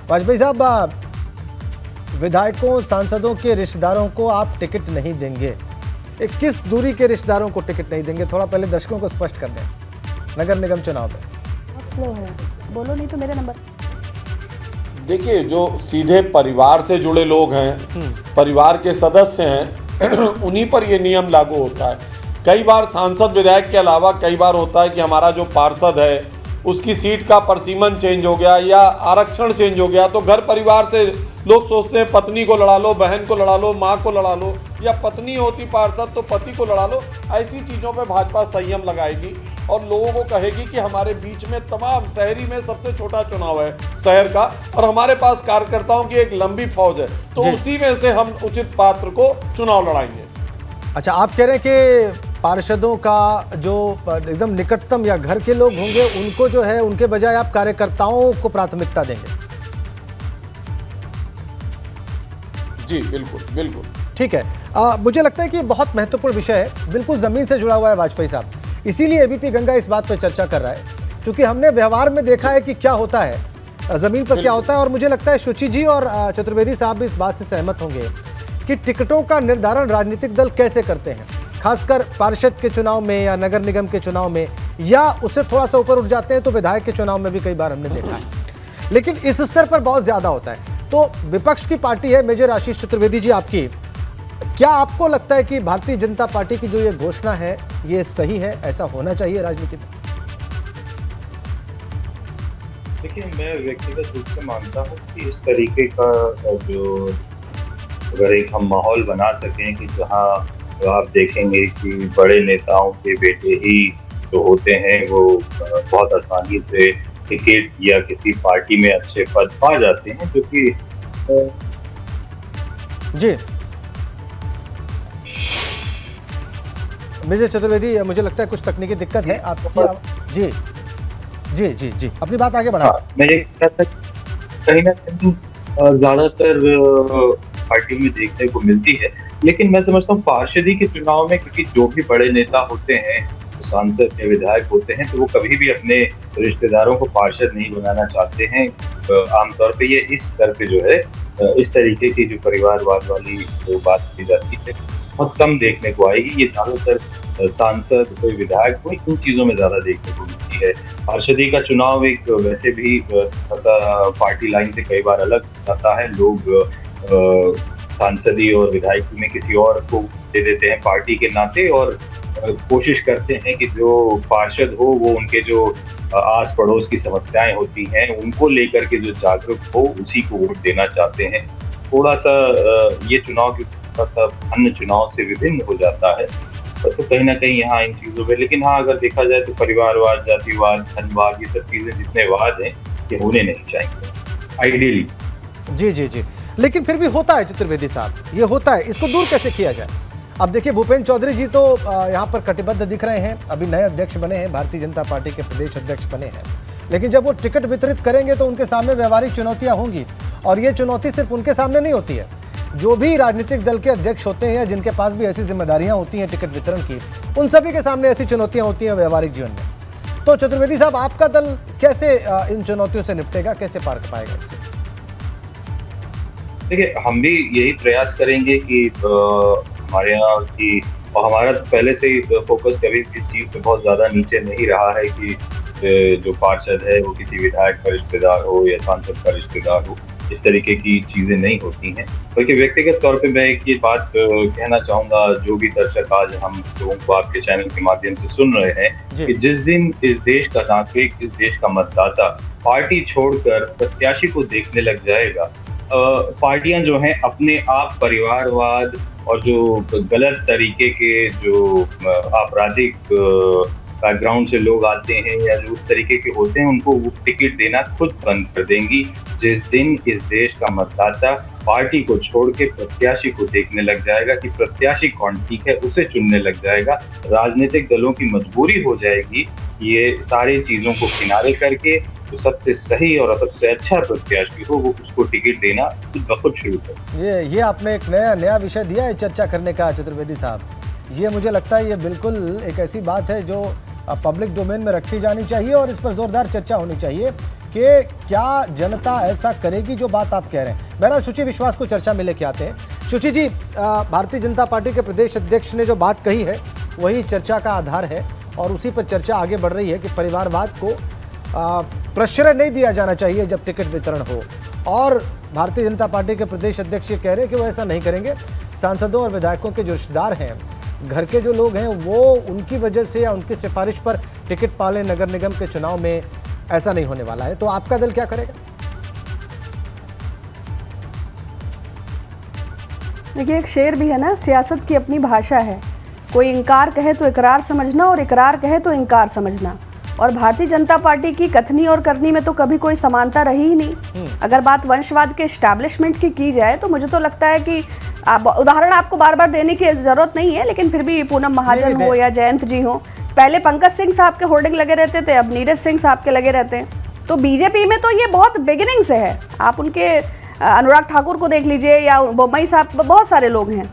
वाजपेयी साहब, विधायकों सांसदों के रिश्तेदारों को आप टिकट नहीं देंगे, किस दूरी के रिश्तेदारों को टिकट नहीं देंगे? थोड़ा पहले दर्शकों को स्पष्ट कर दें। नगर निगम चुनाव में बोलो नहीं तो मेरा नंबर। देखिए, जो सीधे परिवार से जुड़े लोग हैं, परिवार के सदस्य हैं, उन्हीं पर ये नियम लागू होता है। कई बार सांसद विधायक के अलावा कई बार होता है कि हमारा जो पार्षद है उसकी सीट का परिसीमन चेंज हो गया या आरक्षण चेंज हो गया, तो घर परिवार से लोग सोचते हैं पत्नी को लड़ा लो, बहन को लड़ा लो, माँ को लड़ा लो, या पत्नी होती पार्षद तो पति को लड़ा लो। ऐसी चीज़ों पे भाजपा संयम लगाएगी और लोगों को कहेगी कि हमारे बीच में तमाम शहरी में सबसे छोटा चुनाव है शहर का, और हमारे पास कार्यकर्ताओं की एक लंबी फौज है, तो उसी में से हम उचित पात्र को चुनाव लड़ाएंगे। अच्छा, आप कह रहे हैं कि पार्षदों का जो एकदम निकटतम या घर के लोग होंगे उनको जो है, उनके बजाय आप कार्यकर्ताओं को प्राथमिकता देंगे? जी बिल्कुल बिल्कुल, ठीक है। मुझे लगता है कि बहुत महत्वपूर्ण विषय है, बिल्कुल जमीन से जुड़ा हुआ है वाजपेयी साहब। इसीलिए एबीपी गंगा इस बात पर चर्चा कर रहा है, क्योंकि हमने व्यवहार में देखा है कि क्या होता है, जमीन पर क्या होता है। और मुझे लगता है शुचि जी और चतुर्वेदी साहब भी इस बात से सहमत होंगे कि टिकटों का निर्धारण राजनीतिक दल कैसे करते हैं, खासकर पार्षद के चुनाव में या नगर निगम के चुनाव में, या उससे थोड़ा सा ऊपर उठ जाते हैं तो विधायक के चुनाव में भी कई बार हमने देखा है। लेकिन इस स्तर पर बहुत ज्यादा होता है। तो विपक्ष की पार्टी है मेजर आशीष चतुर्वेदी जी आपकी, क्या आपको लगता है कि भारतीय जनता पार्टी की जो ये घोषणा है ये सही है, ऐसा होना चाहिए राजनीति में? देखिए, मैं व्यक्तिगत रूप से मानता हूँ कि इस तरीके का जो अगर एक हम माहौल बना सकें कि जहाँ आप देखेंगे कि बड़े नेताओं के बेटे ही जो होते हैं वो बहुत आसानी से टिकट या किसी पार्टी में अच्छे पद पा जाते हैं, जो कि जी मेजर चतुर्वेदी, मुझे लगता है कुछ तकनीकी दिक्कत है आपकी। जी जी जी जी अपनी बात आगे बढ़ा। मैं ये कहता कहीं ना कहीं ज्यादातर पार्टी में देखने को मिलती है, लेकिन मैं समझता हूँ पार्षदी के चुनाव में, क्योंकि जो भी बड़े नेता होते हैं, सांसद या विधायक होते हैं, तो वो कभी भी अपने रिश्तेदारों को पार्षद नहीं बनाना चाहते हैं। आमतौर पे ये इस स्तर पे जो है, इस तरीके की जो परिवारवाद वाली जो बात की जाती है बहुत कम देखने को आएगी। ये ज्यादातर सांसद कोई विधायक कोई इन चीजों में ज्यादा देखने को मिलती है। पार्षदी का चुनाव एक वैसे भी पार्टी लाइन से कई बार अलग आता है। लोग सांसदी और विधायक में किसी और को दे देते हैं पार्टी के नाते, और कोशिश करते हैं कि जो पार्षद हो वो उनके जो आस पड़ोस की समस्याएं होती हैं उनको लेकर के जो जागरूक हो उसी को वोट देना चाहते हैं। थोड़ा सा ये चुनाव थोड़ा सा अन्य चुनाव से विभिन्न हो जाता है, तो कहीं ना कहीं यहाँ इन चीजों में, लेकिन हाँ अगर देखा जाए तो परिवारवाद, जातिवाद, धनवाद, ये सब चीजें जितने वाद हैं ये होने नहीं चाहिए आइडियली। जी जी जी, लेकिन फिर भी होता है चतुर्वेदी साहब, ये होता है, इसको दूर कैसे किया जाए? अब देखिए, भूपेंद्र चौधरी जी तो यहाँ पर कटिबद्ध दिख रहे हैं, अभी नए अध्यक्ष बने हैं, भारतीय जनता पार्टी के प्रदेश अध्यक्ष बने हैं, लेकिन जब वो टिकट वितरित करेंगे तो उनके सामने व्यवहारिक चुनौतियाँ होंगी, और ये चुनौती सिर्फ उनके सामने नहीं होती है, जो भी राजनीतिक दल के अध्यक्ष होते हैं या जिनके पास भी ऐसी जिम्मेदारियाँ होती हैं टिकट वितरण की, उन सभी के सामने ऐसी चुनौतियाँ होती हैं व्यवहारिक जीवन में। तो चतुर्वेदी साहब, आपका दल कैसे इन चुनौतियों से निपटेगा, कैसे पार कर पाएगा इससे? देखिए, हम भी यही प्रयास करेंगे कि हमारे यहाँ की, और हमारा पहले से ही फोकस कभी इस चीज पे बहुत ज्यादा नीचे नहीं रहा है कि जो पार्षद है वो किसी विधायक का रिश्तेदार हो या सांसद का रिश्तेदार हो, इस तरीके की चीजें नहीं होती हैं। बल्कि व्यक्तिगत तौर पे मैं एक ये बात कहना चाहूंगा, जो भी दर्शक आज हम लोगों को आपके चैनल के माध्यम से सुन रहे हैं, कि जिस दिन इस देश का नागरिक, इस देश का मतदाता पार्टी छोड़कर प्रत्याशी को देखने लग जाएगा, पार्टियां जो हैं अपने आप परिवारवाद और जो गलत तरीके के जो आपराधिक बैकग्राउंड से लोग आते हैं या जो उस तरीके के होते हैं, उनको वो टिकट देना खुद बंद कर देंगी। जिस दिन इस देश का मतदाता पार्टी को छोड़ के प्रत्याशी को देखने लग जाएगा कि प्रत्याशी कौन ठीक है, उसे चुनने लग जाएगा, राजनीतिक दलों की मजबूरी हो जाएगी ये सारी चीजों को किनारे करके जो सबसे सही और सबसे अच्छा प्रत्याशी हो वो उसको टिकट देना खुद ब खुद शुरू कर। ये आपने एक नया विषय दिया है चर्चा करने का चतुर्वेदी साहब। ये मुझे लगता है ये बिल्कुल एक ऐसी बात है जो पब्लिक डोमेन में रखी जानी चाहिए और इस पर जोरदार चर्चा होनी चाहिए कि क्या जनता ऐसा करेगी जो बात आप कह रहे हैं। बहरहाल शुचि विश्वास को चर्चा में लेके आते हैं। शुचि जी, भारतीय जनता पार्टी के प्रदेश अध्यक्ष ने जो बात कही है वही चर्चा का आधार है और उसी पर चर्चा आगे बढ़ रही है कि परिवारवाद को प्रश्रय नहीं दिया जाना चाहिए जब टिकट वितरण हो। और भारतीय जनता पार्टी के प्रदेश अध्यक्ष ये कह रहे हैं कि वो ऐसा नहीं करेंगे। सांसदों और विधायकों के जो रिश्तेदार हैं, घर के जो लोग हैं, वो उनकी वजह से या उनकी सिफारिश पर टिकट पाले नगर निगम के चुनाव में ऐसा नहीं होने वाला है। तो आपका दल क्या करेगा? देखिए, एक शेर भी है ना, सियासत की अपनी भाषा है। कोई इनकार कहे तो इकरार समझना और इकरार कहे तो इनकार समझना। और भारतीय जनता पार्टी की कथनी और करनी में तो कभी कोई समानता रही ही नहीं। अगर बात वंशवाद के एस्टैब्लिशमेंट की जाए तो मुझे तो लगता है कि उदाहरण आपको बार बार देने की जरूरत नहीं है, लेकिन फिर भी पूनम महाजन हो या जयंत जी हो, पहले पंकज सिंह साहब के होर्डिंग लगे रहते थे, अब नीरज सिंह साहब के लगे रहते हैं। तो बीजेपी में तो ये बहुत बिगिनिंग से है। आप उनके अनुराग ठाकुर को देख लीजिए या बोम्मई साहब, बहुत सारे लोग हैं।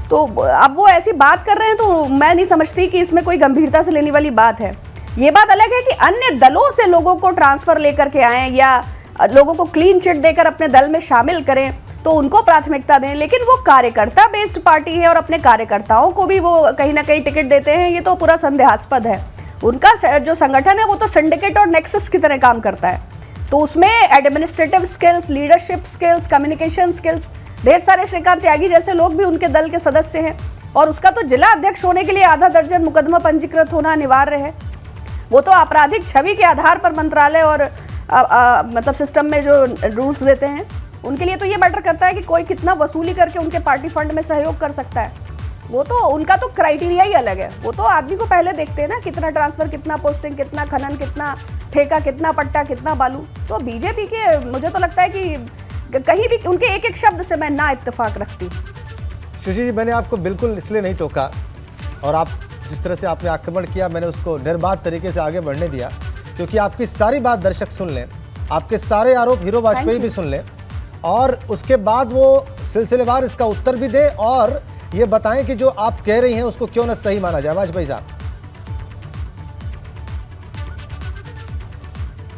तो अब वो ऐसी बात कर रहे हैं तो मैं नहीं समझती कि इसमें कोई गंभीरता से लेने वाली बात है। ये बात अलग है कि अन्य दलों से लोगों को ट्रांसफर लेकर के आए या लोगों को क्लीन चिट देकर अपने दल में शामिल करें तो उनको प्राथमिकता दें, लेकिन वो कार्यकर्ता बेस्ड पार्टी है और अपने कार्यकर्ताओं को भी वो कहीं ना कहीं टिकट देते हैं, ये तो पूरा संदेहास्पद है। उनका जो संगठन है वो तो सिंडिकेट और नेक्सस की तरह काम करता है। तो उसमें administrative skills, leadership skills, communication skills, ढेर सारे श्रीकांत त्यागी जैसे लोग भी उनके दल के सदस्य हैं। और उसका तो जिला अध्यक्ष होने के लिए आधा दर्जन मुकदमा पंजीकृत होना अनिवार्य है। वो तो आपराधिक छवि के आधार पर मंत्रालय और मतलब सिस्टम में जो रूल्स देते हैं उनके लिए तो ये मैटर करता है कि कोई कितना वसूली करके उनके पार्टी फंड में सहयोग कर सकता है। वो तो उनका तो क्राइटेरिया ही अलग है। वो तो आदमी को पहले देखते हैं ना, कितना ट्रांसफर, कितना पोस्टिंग, कितना खनन, कितना ठेका, कितना पट्टा, कितना बालू। तो बीजेपी के मुझे तो लगता है कि कहीं भी उनके एक एक शब्द से मैं ना इत्तेफाक रखती। सुशी जी, मैंने आपको बिल्कुल इसलिए नहीं टोका और आप जिस तरह से आपने आक्रमण किया मैंने उसको निर्बाध तरीके से आगे बढ़ने दिया, क्योंकि आपकी सारी बात दर्शक सुन लें, आपके सारे आरोप हीरो वाजपेयी भी सुन लें और उसके बाद वो सिलसिलेवार इसका उत्तर भी दे और ये बताएं कि जो आप कह रही हैं उसको क्यों ना सही माना जाए। वाजपेयी साहब,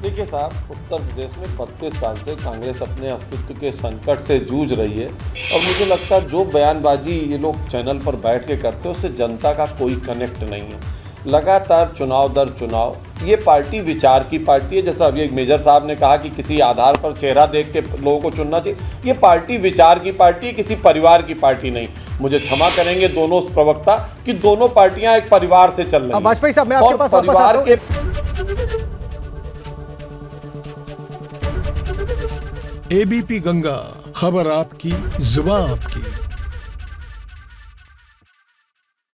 देखिए साहब, उत्तर प्रदेश में 32 साल से कांग्रेस अपने अस्तित्व के संकट से जूझ रही है और मुझे लगता है जो बयानबाजी ये लोग चैनल पर बैठ के करते हैं उससे जनता का कोई कनेक्ट नहीं है। लगातार चुनाव दर चुनाव ये पार्टी विचार की पार्टी है। जैसा अभी एक मेजर साहब ने कहा कि किसी आधार पर चेहरा देख के लोगों को चुनना चाहिए, ये पार्टी विचार की पार्टी है, किसी परिवार की पार्टी नहीं। मुझे क्षमा करेंगे दोनों प्रवक्ता कि दोनों पार्टियां एक परिवार से चल रही हैं। वाजपेयी साहब, मैं आपके पास वापस परिवार आता हूं। के एबीपी गंगा, खबर आपकी, जुबान आपकी।